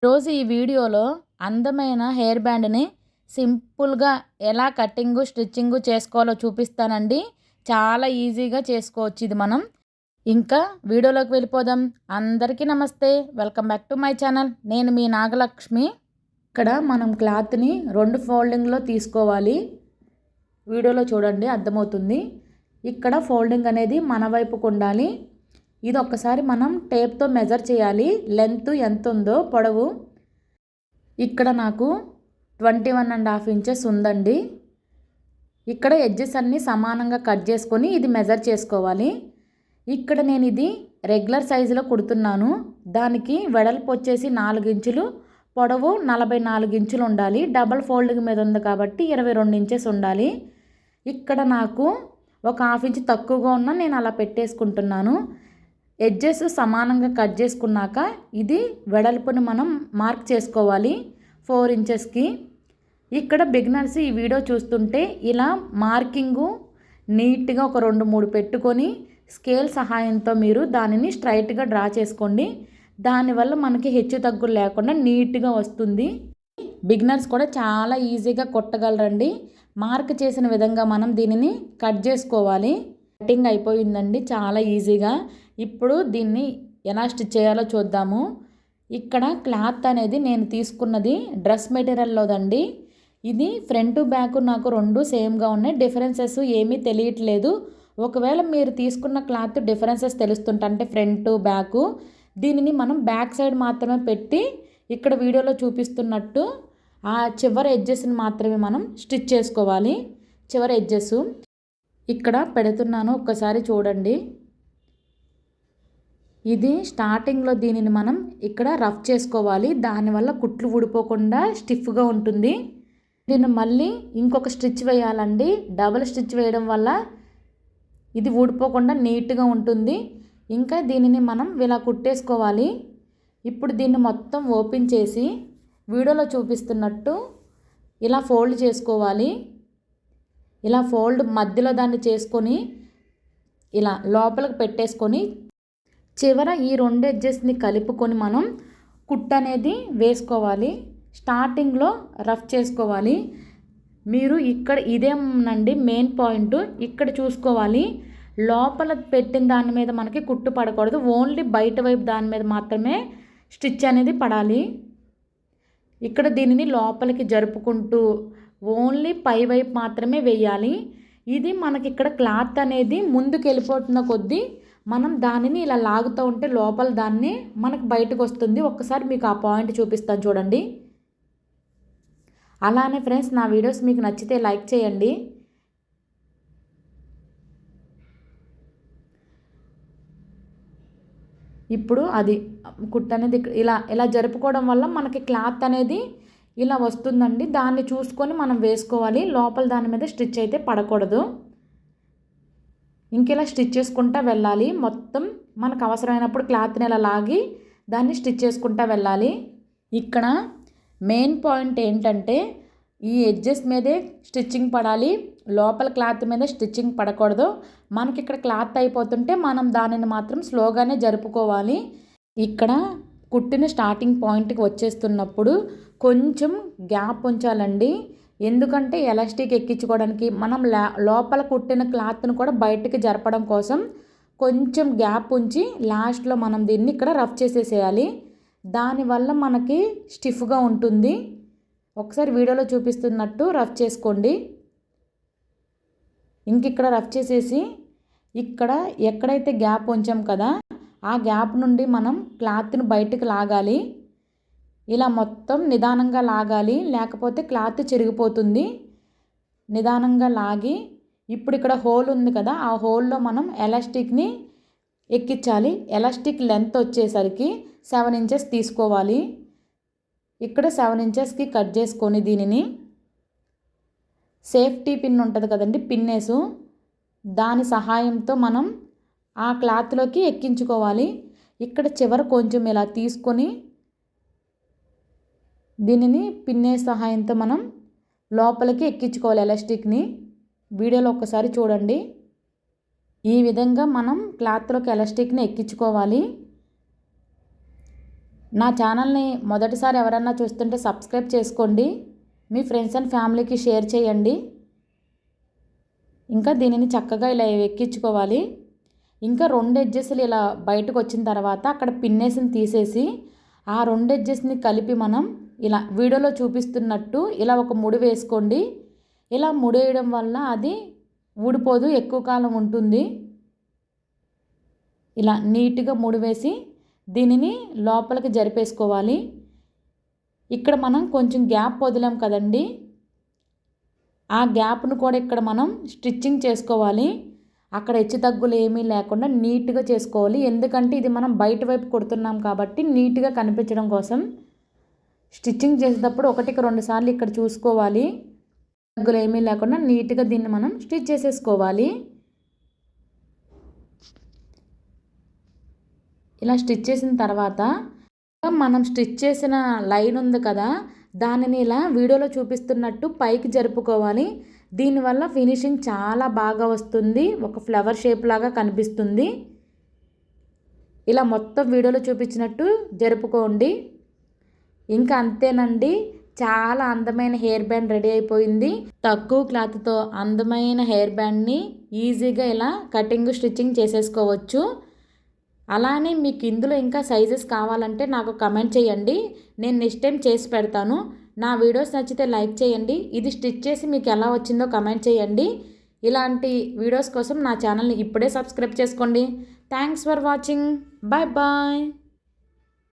రోజు ఈ వీడియోలో అందమైన హెయిర్ బ్యాండ్ని సింపుల్గా ఎలా కటింగు స్టిచ్చింగు చేసుకోవాలో చూపిస్తానండి. చాలా ఈజీగా చేసుకోవచ్చు ఇది మనం. ఇంకా వీడియోలోకి వెళ్ళిపోదాం. అందరికీ నమస్తే, welcome back to my channel. నేను మీ నాగలక్ష్మి. ఇక్కడ మనం క్లాత్ని 2 ఫోల్డింగ్లో తీసుకోవాలి. వీడియోలో చూడండి, అర్థమవుతుంది. ఇక్కడ ఫోల్డింగ్ అనేది మన వైపుకు ఉండాలి. ఇది ఒక్కసారి మనం టేప్తో మెజర్ చేయాలి. లెంత్ ఎంత ఉందో, పొడవు ఇక్కడ నాకు 21.5 ఇంచెస్ ఉందండి. ఇక్కడ ఎడ్జెస్ అన్నీ సమానంగా కట్ చేసుకొని ఇది మెజర్ చేసుకోవాలి. ఇక్కడ నేను ఇది రెగ్యులర్ సైజులో కుడుతున్నాను. దానికి వెడల్పు వచ్చేసి 4 ఇంచులు, పొడవు 44 ఇంచులు ఉండాలి. డబల్ ఫోల్డింగ్ మీద ఉంది కాబట్టి 22 ఇంచెస్ ఉండాలి. ఇక్కడ నాకు ఒక 1/2 ఇంచు తక్కువగా ఉన్న నేను అలా పెట్టేసుకుంటున్నాను. ఎడ్జెస్ సమానంగా కట్ చేసుకున్నాక ఇది వెడల్పుని మనం మార్క్ చేసుకోవాలి 4 ఇంచెస్కి. ఇక్కడ బిగినర్స్ ఈ వీడియో చూస్తుంటే ఇలా మార్కింగు నీట్గా ఒక 2-3 పెట్టుకొని స్కేల్ సహాయంతో మీరు దానిని స్ట్రైట్గా డ్రా చేసుకోండి. దానివల్ల మనకి హెచ్చు తగ్గులు లేకుండా నీట్గా వస్తుంది. బిగినర్స్ కూడా చాలా ఈజీగా కొట్టగలరండి. మార్క్ చేసిన విధంగా మనం దీనిని కట్ చేసుకోవాలి. కటింగ్ అయిపోయిందండి చాలా ఈజీగా. ఇప్పుడు దీన్ని ఎలా స్టిచ్ చేయాలో చూద్దాము. ఇక్కడ క్లాత్ అనేది నేను తీసుకున్నది డ్రెస్ మెటీరియల్లోదండి. ఇది ఫ్రంట్ బ్యాక్ నాకు 2 సేమ్గా ఉన్నాయి. డిఫరెన్సెస్ ఏమీ తెలియట్లేదు. ఒకవేళ మీరు తీసుకున్న క్లాత్ డిఫరెన్సెస్ తెలుస్తుంటే, అంటే ఫ్రంట్ బ్యాక్, దీనిని మనం బ్యాక్ సైడ్ మాత్రమే పెట్టి ఇక్కడ వీడియోలో చూపిస్తున్నట్టు ఆ చివరి ఎడ్జెస్ని మాత్రమే మనం స్టిచ్ చేసుకోవాలి. చివరి ఎడ్జెస్ ఇక్కడ పెడుతున్నాను, ఒక్కసారి చూడండి. ఇది స్టార్టింగ్లో దీనిని మనం ఇక్కడ రఫ్ చేసుకోవాలి. దానివల్ల కుట్లు ఊడిపోకుండా స్టిఫ్గా ఉంటుంది. దీన్ని మళ్ళీ ఇంకొక స్టిచ్ వేయాలండి. డబుల్ స్టిచ్ వేయడం వల్ల ఇది ఊడిపోకుండా నీట్గా ఉంటుంది. ఇంకా దీనిని మనం ఇలా కుట్టేసుకోవాలి. ఇప్పుడు దీన్ని మొత్తం ఓపెన్ చేసి వీడియోలో చూపిస్తున్నట్టు ఇలా ఫోల్డ్ చేసుకోవాలి. ఇలా ఫోల్డ్ మధ్యలో దాన్ని చేసుకొని ఇలా లోపలికి పెట్టేసుకొని చివర ఈ 2 ఎడ్జెస్ని కలుపుకొని మనం కుట్టు అనేది వేసుకోవాలి. స్టార్టింగ్లో రఫ్ చేసుకోవాలి. మీరు ఇక్కడ ఇదేనండి మెయిన్ పాయింట్. ఇక్కడ చూసుకోవాలి, లోపల పెట్టిన దాని మీద మనకి కుట్టు పడకూడదు. ఓన్లీ బయట వైపు దాని మీద మాత్రమే స్టిచ్ అనేది పడాలి. ఇక్కడ దీనిని లోపలికి జరుపుకుంటూ ఓన్లీ పై వైపు మాత్రమే వేయాలి. ఇది మనకి ఇక్కడ క్లాత్ అనేది ముందుకు వెళ్ళిపోతున్న కొద్దీ మనం దానిని ఇలా లాగుతూ ఉంటే లోపల దాన్ని మనకు బయటకు వస్తుంది. ఒక్కసారి మీకు ఆ పాయింట్ చూపిస్తాను చూడండి. అలానే ఫ్రెండ్స్, నా వీడియోస్ మీకు నచ్చితే లైక్ చేయండి. ఇప్పుడు అది కుట్టు అనేది ఇలా ఇలా జరుపుకోవడం వల్ల మనకి క్లాత్ అనేది ఇలా వస్తుందండి. దాన్ని చూసుకొని మనం వేసుకోవాలి. లోపల దాని మీద స్టిచ్ అయితే పడకూడదు. ఇంకెలా స్టిచ్ చేసుకుంటా వెళ్ళాలి. మొత్తం మనకు అవసరమైనప్పుడు క్లాత్ని ఇలా లాగి దాన్ని స్టిచ్ చేసుకుంటా వెళ్ళాలి. ఇక్కడ మెయిన్ పాయింట్ ఏంటంటే ఈ ఎడ్జెస్ మీదే స్టిచ్చింగ్ పడాలి. లోపల క్లాత్ మీద స్టిచ్చింగ్ పడకూడదు. మనకి ఇక్కడ క్లాత్ అయిపోతుంటే మనం దానిని మాత్రం స్లోగానే జరుపుకోవాలి. ఇక్కడ కుట్టిన స్టార్టింగ్ పాయింట్కి వచ్చేస్తున్నప్పుడు కొంచెం గ్యాప్ ఉంచాలండి. ఎందుకంటే ఎలాస్టిక్ ఎక్కించుకోవడానికి మనం లోపల కుట్టిన క్లాత్ను కూడా బయటకు జరపడం కోసం కొంచెం గ్యాప్ ఉంచి లాస్ట్లో మనం దీన్ని ఇక్కడ రఫ్ చేసేసేయాలి. దానివల్ల మనకి స్టిఫ్గా ఉంటుంది. ఒకసారి వీడియోలో చూపిస్తున్నట్టు రఫ్ చేసుకోండి. ఇంక ఇక్కడ రఫ్ చేసేసి ఇక్కడ ఎక్కడైతే గ్యాప్ ఉంచాం కదా, ఆ గ్యాప్ నుండి మనం క్లాత్ని బయటకు లాగాలి. ఇలా మొత్తం నిదానంగా లాగాలి, లేకపోతే క్లాత్ చిరిగిపోతుంది. నిదానంగా లాగి ఇప్పుడు ఇక్కడ హోల్ ఉంది కదా, ఆ హోల్లో మనం ఎలాస్టిక్ని ఎక్కించాలి. ఎలాస్టిక్ లెంత్ వచ్చేసరికి 7 ఇంచెస్ తీసుకోవాలి. ఇక్కడ 7 ఇంచెస్కి కట్ చేసుకొని దీనిని సేఫ్టీ పిన్ ఉంటుంది కదండి, పిన్నేసు, దాని సహాయంతో మనం ఆ క్లాత్లోకి ఎక్కించుకోవాలి. ఇక్కడ చివర కొంచెం ఇలా తీసుకొని దీనిని పిన్నే సహాయంతో మనం లోపలికి ఎక్కించుకోవాలి ఎలాస్టిక్ని. వీడియోలో ఒక్కసారి చూడండి. ఈ విధంగా మనం క్లాత్లోకి ఎలాస్టిక్ని ఎక్కించుకోవాలి. నా ఛానల్ని మొదటిసారి ఎవరన్నా చూస్తుంటే సబ్స్క్రైబ్ చేసుకోండి, మీ ఫ్రెండ్స్ అండ్ ఫ్యామిలీకి షేర్ చేయండి. ఇంకా దీనిని చక్కగా ఇలా ఎక్కించుకోవాలి. ఇంకా 2 ఎడ్జెస్లు ఇలా బయటకు వచ్చిన తర్వాత అక్కడ పిన్నేసిని తీసేసి ఆ 2 ఎడ్జెస్ని కలిపి మనం ఇలా వీడియోలో చూపిస్తున్నట్టు ఇలా ఒక ముడి వేసుకోండి. ఇలా ముడేయడం వల్ల అది ఊడిపోదు, ఎక్కువ కాలం ఉంటుంది. ఇలా నీట్గా ముడి వేసి దీనిని లోపలికి జరిపేసుకోవాలి. ఇక్కడ మనం కొంచెం గ్యాప్ వదిలాం కదండి, ఆ గ్యాప్ను కూడా ఇక్కడ మనం స్టిచ్చింగ్ చేసుకోవాలి. అక్కడ హెచ్చు తగ్గులు ఏమీ లేకుండా నీట్గా చేసుకోవాలి. ఎందుకంటే ఇది మనం బయట వైపు కుడుతున్నాం కాబట్టి నీట్గా కనిపించడం కోసం స్టిచ్చింగ్ చేసేటప్పుడు 1కి 2 సార్లు ఇక్కడ చూసుకోవాలి. తగ్గులు ఏమీ లేకుండా నీట్గా దీన్ని మనం స్టిచ్ చేసేసుకోవాలి. ఇలా స్టిచ్ చేసిన తర్వాత మనం స్టిచ్ చేసిన లైన్ ఉంది కదా, దానిని ఇలా వీడియోలో చూపిస్తున్నట్టు పైకి జరుపుకోవాలి. దీనివల్ల ఫినిషింగ్ చాలా బాగా వస్తుంది, ఒక ఫ్లవర్ షేప్ లాగా కనిపిస్తుంది. ఇలా మొత్తం వీడియోలో చూపించినట్టు జరుపుకోండి. ఇంకా అంతేనండి, చాలా అందమైన హెయిర్ బ్యాండ్ రెడీ అయిపోయింది. తక్కువ క్లాత్తో అందమైన హెయిర్ బ్యాండ్ని ఈజీగా ఇలా కటింగ్ స్టిచ్చింగ్ చేసేసుకోవచ్చు. అలానే మీకు ఇందులో ఇంకా సైజెస్ కావాలంటే నాకు కమెంట్ చేయండి, నేను నెక్స్ట్ టైం చేసి పెడతాను. నా వీడియోస్ నచ్చితే లైక్ చేయండి. ఇది స్టిచ్ చేసి మీకు ఎలా వచ్చిందో కమెంట్ చేయండి. ఇలాంటి వీడియోస్ కోసం నా ఛానల్ని ఇప్పుడే సబ్స్క్రైబ్ చేసుకోండి. Thanks for watching. Bye bye.